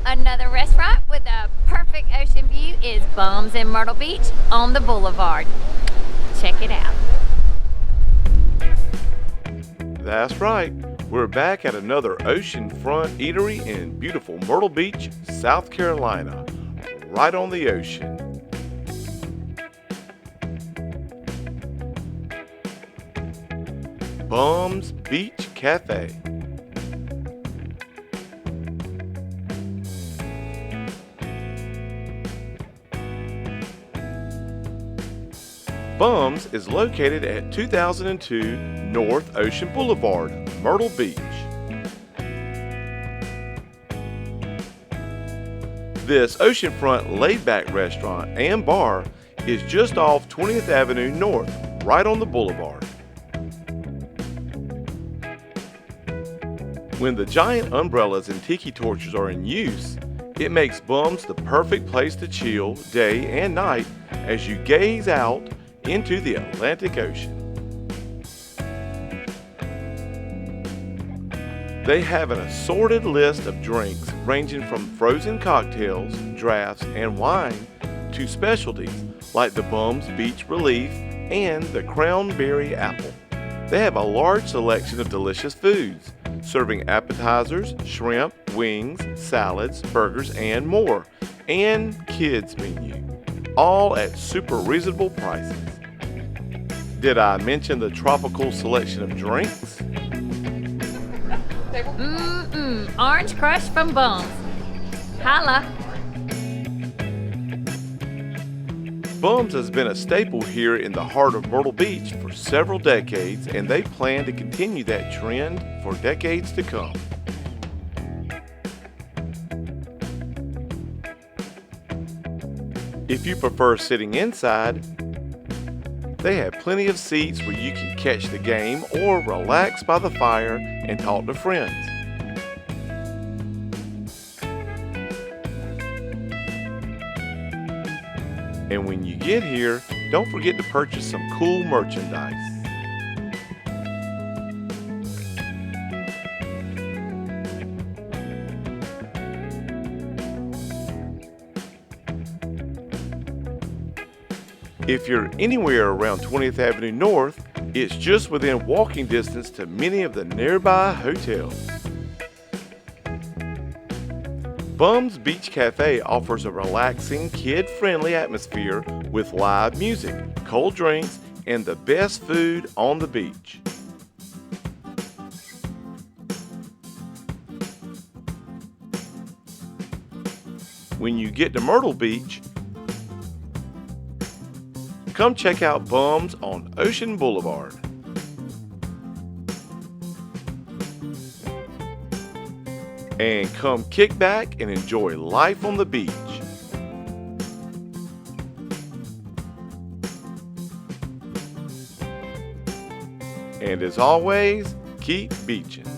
Another restaurant with a perfect ocean view is Bummz in Myrtle Beach on the Boulevard. Check it out. That's right. We're back at another Oceanfront eatery in beautiful Myrtle Beach, South Carolina, right on the ocean. Bummz Beach Cafe. Bummz is located at 2002 North Ocean Boulevard, Myrtle Beach. This oceanfront laid-back restaurant and bar is just off 20th Avenue North, right on the boulevard. When the giant umbrellas and tiki torches are in use, it makes Bummz the perfect place to chill day and night as you gaze out into the Atlantic Ocean. They have an assorted list of drinks ranging from frozen cocktails, drafts, and wine to specialties like the Bummz Beach Relief and the Cranberry Apple. They have a large selection of delicious foods, serving appetizers, shrimp, wings, salads, burgers, and more, and kids menu, all at super reasonable prices. Did I mention the tropical selection of drinks? Orange Crush from Bummz. Holla! Bummz has been a staple here in the heart of Myrtle Beach for several decades, and they plan to continue that trend for decades to come. If you prefer sitting inside, they have plenty of seats where you can catch the game or relax by the fire and talk to friends. And when you get here, don't forget to purchase some cool merchandise. If you're anywhere around 20th Avenue North, it's just within walking distance to many of the nearby hotels. Bummz Beach Cafe offers a relaxing, kid-friendly atmosphere with live music, cold drinks, and the best food on the beach. When you get to Myrtle Beach, come check out Bummz on Ocean Blvd. And come kick back and enjoy life on the beach. And as always, keep beaching.